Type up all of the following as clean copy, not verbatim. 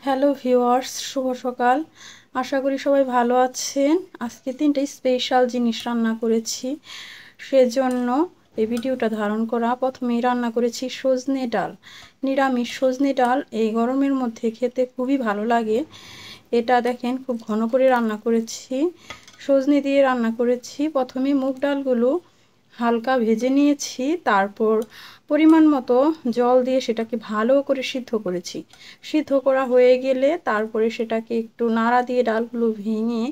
Hello viewers, শুভ সকাল। আশা করি সবাই ভালো আছেন। আজকে তিনটে স্পেশাল জিনিস রান্না করেছি, সেজন্য এই ভিডিওটা ধারণ করা। প্রথমেই রান্না করেছি সজনে ডাল, নিরামিষ সজনে ডাল। এই গরমের মধ্যে খেতে খুবই ভালো লাগে। এটা দেখেন খুব ঘন করে রান্না করেছি, সজনে দিয়ে রান্না করেছি। প্রথমে মুগ ডালগুলো হালকা ভেজে নিয়েছি, তারপর পরিমাণ মতো জল দিয়ে সেটাকে ভালো করে সিদ্ধ করেছি। সিদ্ধ করা হয়ে গেলে তারপরে সেটাকে একটু নাড়া দিয়ে ডালগুলো ভেঙে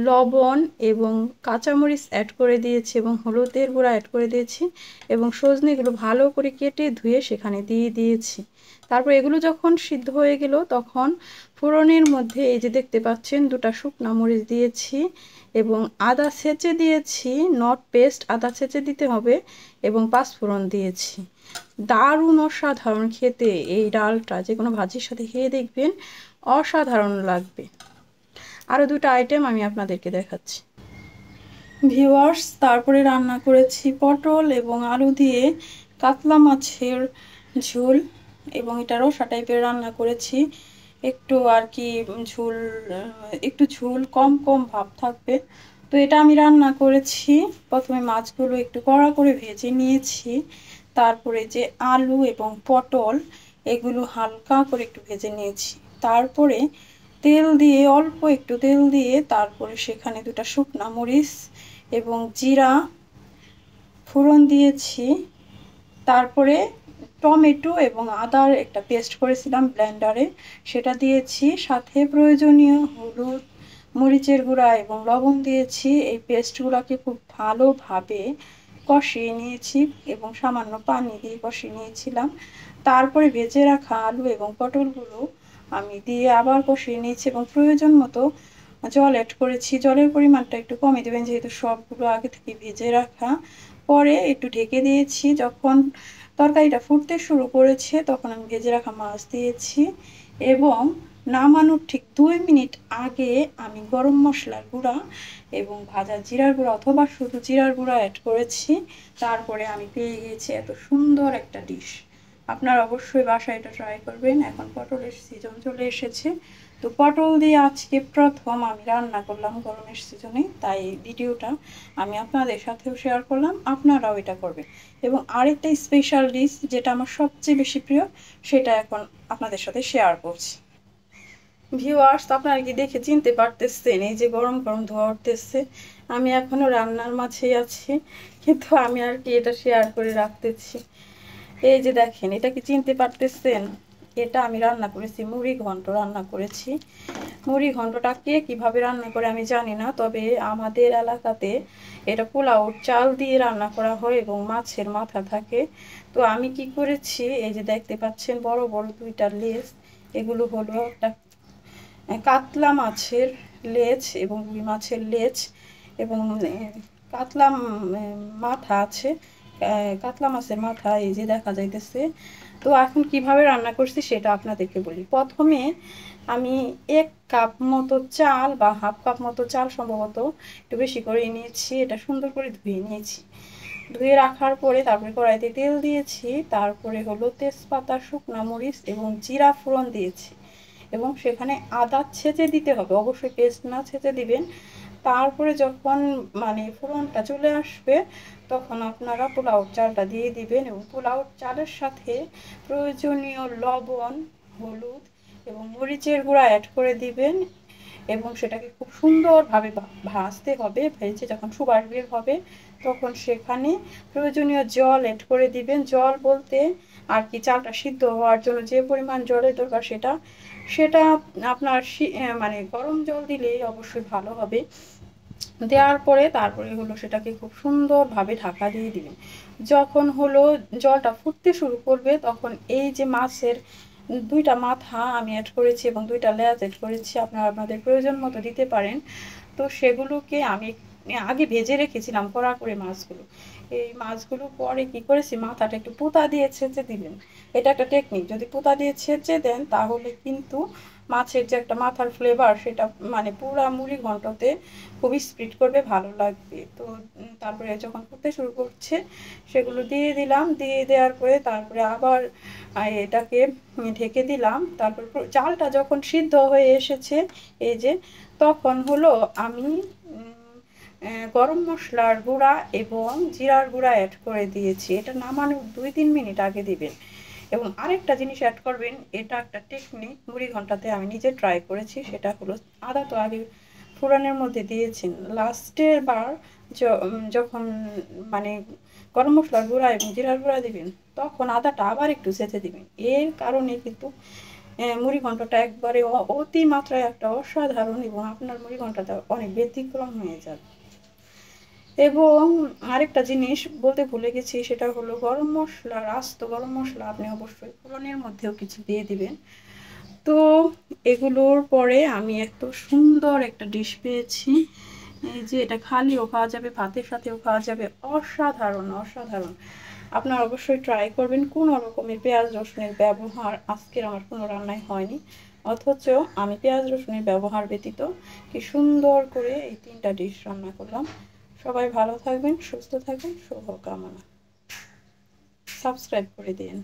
লবণ এবং কাঁচামরিচ অ্যাড করে দিয়েছি এবং হলুদের গুঁড়া অ্যাড করে দিয়েছি এবং সজনেগুলো ভালো করে কেটে ধুয়ে সেখানে দিয়ে দিয়েছি। তারপর এগুলো যখন সিদ্ধ হয়ে গেল তখন ফোড়নের মধ্যে এই যে দেখতে পাচ্ছেন দুটো শুকনো মরিচ দিয়েছি এবং আদা ছেঁচে দিয়েছি, নট পেস্ট, আদা ছেঁচে দিতে হবে, এবং পাঁচফোড়ন দিয়েছি। দারুণ অসাধারণ খেতে এই ডালটা, যে কোনো ভাজির সাথে খেয়ে দেখবেন, অসাধারণ লাগবে। আরও দুটো আইটেম আমি আপনাদেরকে দেখাচ্ছি ভিউয়ার্স। তারপরে রান্না করেছি পটল এবং আলু দিয়ে কাতলা মাছের ঝোল, এবং এটা রসা টাইপের রান্না করেছি। একটু আর কি ঝোল, একটু ঝোল কম কম ভাব থাকবে। তো এটা আমি রান্না করেছি। প্রথমে মাছগুলো একটু কড়া করে ভেজে নিয়েছি, তারপরে যে আলু এবং পটল এগুলো হালকা করে একটু ভেজে নিয়েছি। তারপরে তেল দিয়ে, অল্প একটু তেল দিয়ে, তারপরে সেখানে দুটো শুকনো মরিচ এবং জিরা ফোড়ন দিয়েছি। তারপরে টমেটো এবং আদার একটা পেস্ট করেছিলাম ব্লেন্ডারে, সেটা দিয়েছি। সাথে প্রয়োজনীয় হলুদ, মরিচের গুঁড়া এবং লবণ দিয়েছি। এই পেস্টগুলোকে খুব ভালোভাবে কষিয়ে নিয়েছি এবং সামান্য পানি দিয়ে কষিয়ে নিয়েছিলাম। তারপরে ভেজে রাখা আলু এবং পটলগুলো আমি দিয়ে আবার কষিয়ে নিয়েছি এবং প্রয়োজন মতো জল অ্যাড করেছি। জলের পরিমাণটা একটু কমে দেবেন, যেহেতু সবগুলো আগে থেকে ভেজে রাখা। পরে একটু ঢেকে দিয়েছি। যখন তরকারিটা ফুটতে শুরু করেছে তখন আমি ভেজে রাখা মাছ দিয়েছি এবং নামানোর ঠিক 2 মিনিট আগে আমি গরম মশলার গুঁড়া এবং ভাজা জিরার গুঁড়া অথবা শুধু জিরার গুঁড়া অ্যাড করেছি। তারপরে আমি পেয়ে গিয়েছি এত সুন্দর একটা ডিশ। আপনারা অবশ্যই বাসায় এটা ট্রাই করবেন। এখন পটলের সিজন চলে এসেছে, তো পটল দিয়ে আজকে প্রথম আমি রান্না করলাম গরমের সিজনে, তাই ভিডিওটা আমি আপনাদের সাথেও শেয়ার করলাম, আপনারাও এটা করবেন। এবং আরেকটা স্পেশাল ডিশ যেটা আমার সবচেয়ে বেশি প্রিয়, সেটা এখন আপনাদের সাথে শেয়ার করছি ভিউয়ার্স। আপনারা কি দেখে চিনতে পারতেছেন? এই যে গরম গরম ধোয়া উঠতেছে, আমি এখনো রান্নার মাঝেই আছি, কিন্তু আমি আর কি এটা শেয়ার করে রাখতেছি। এই যে দেখেন, এটা কি চিনতে পারতেছেন? এটা আমি রান্না করেছি, মুড়ি ঘন্ট রান্না করেছি। মুড়ি ঘন্টটাকে কিভাবে রান্না করে আমি জানি না, তবে আমাদের এলাকাতে এটা পোলাও চাল দিয়ে রান্না করা হয় এবং মাছের মাথা থাকে। তো আমি কি করেছি, এই যে দেখতে পাচ্ছেন বড় বড় দুইটা লেজ, এগুলো হলো একটা কাতলা মাছের লেজ এবং রুই মাছের লেজ, এবং কাতলা মাথা আছে, কাতলা মাছের মাথা এই যে দেখা যাইতেছে। তো এখন কিভাবে রান্না করছি সেটা আপনাদেরকে বলি। প্রথমে আমি 1 কাপ মতো চাল বা হাফ কাপ মতো চাল, সম্ভবত একটু বেশি করে নিয়েছি, এটা সুন্দর করে ধুয়ে নিয়েছি। ধুয়ে রাখার পরে তারপরে কড়াইতে তেল দিয়েছি, তারপরে হলো তেজপাতা, শুকনো মরিচ এবং জিরা ফোড়ন দিয়েছি এবং সেখানে আদা ছেঁচে দিতে হবে, অবশ্যই পেস্ট না ছেঁচে দিবেন। তারপরে যখন মানে ফোড়নটা চলে আসবে তখন আপনারা পোলাও চালটা দিয়ে দিবেন এবং পোলাও চালের সাথে প্রয়োজনীয় লবণ, হলুদ এবং মরিচের গুঁড়া অ্যাড করে দিবেন এবং সেটাকে খুব সুন্দরভাবে ভাজতে হবে। ভেজে যখন সুবাস বের হবে তখন সেখানে প্রয়োজনীয় জল অ্যাড করে দিবেন। জল বলতে আর কি, চালটা সিদ্ধ হওয়ার জন্য যে পরিমাণ জলের দরকার সেটা সেটা আপনার মানে গরম জল দিলেই অবশ্যই ভালো হবে। দেওয়ার পরে তারপরে হলো সেটাকে খুব সুন্দরভাবে ঢাকা দিয়ে দিবেন। যখন হলো জলটা ফুটতে শুরু করবে তখন এই যে মাছের দুইটা মাথা আমি অ্যাড করেছি এবং দুইটা লেজ অ্যাড করেছি, আপনারা আপনাদের প্রয়োজন মতো দিতে পারেন। তো সেগুলোকে আমি আগে ভেজে রেখেছিলাম কড়া করে মাছগুলো। এই মাছগুলো পরে কি করেছি, মাথাটা একটু পুঁতা দিয়ে ছেঁচে দিবেন। এটা একটা টেকনিক, যদি পুঁতা দিয়ে ছেঁচে দেন তাহলে কিন্তু মাছের যে একটা মাথার ফ্লেভার সেটা মানে পুরা মুড়ি ঘন্টতে খুবই স্প্রিড করবে, ভালো লাগবে। তো তারপরে যখন ফুটতে শুরু করছে সেগুলো দিয়ে দিলাম, দিয়ে দেওয়ার পরে তারপরে আবার এটাকে ঢেকে দিলাম। তারপর চালটা যখন সিদ্ধ হয়ে এসেছে এই যে, তখন হলো আমি গরম মশলার গুঁড়া এবং জিরার গুঁড়া অ্যাড করে দিয়েছি। এটা নামানোর 2-3 মিনিট আগে দিবেন। এবং আরেকটা জিনিস অ্যাড করবেন, এটা একটা টেকনিক মুড়ি ঘন্টাতে আমি নিজে ট্রাই করেছি, সেটা হলো আদা তো আগে ফোড়নের মধ্যে দিয়েছেন, লাস্টের বার যখন মানে গরম মশলার গুঁড়া এবং জিরার গুঁড়া দিবেন তখন আদাটা আবার একটু চেঁচে দিবেন। এর কারণে কিন্তু মুড়ি ঘন্টটা একবারে অতি মাত্রায় একটা অসাধারণ এবং আপনার মুড়ি ঘন্টটা অনেক ব্যতিক্রম হয়ে যাবে। এবং আরেকটা জিনিস বলতে ভুলে গেছি, সেটা হলো গরম মশলা, আস্ত গরম মশলা আপনি অবশ্যই ফোড়নের মধ্যেও কিছু দিয়ে দিবেন। তো এগুলোর পরে আমি এত সুন্দর একটা ডিশ পেয়েছি, এই যে এটা খালিও খাওয়া যাবে, ভাতের সাথেও খাওয়া যাবে, অসাধারণ অসাধারণ। আপনারা অবশ্যই ট্রাই করবেন। কোনো রকমের পেঁয়াজ রসুনের ব্যবহার আজকের আমার কোনো রান্নায় হয়নি, অথচ আমি পেঁয়াজ রসুনের ব্যবহার ব্যতীত কি সুন্দর করে এই 3টা ডিশ রান্না করলাম। সবাই ভালো থাকবেন, সুস্থ থাকবেন, শুভকামনা। সাবস্ক্রাইব করে দিন।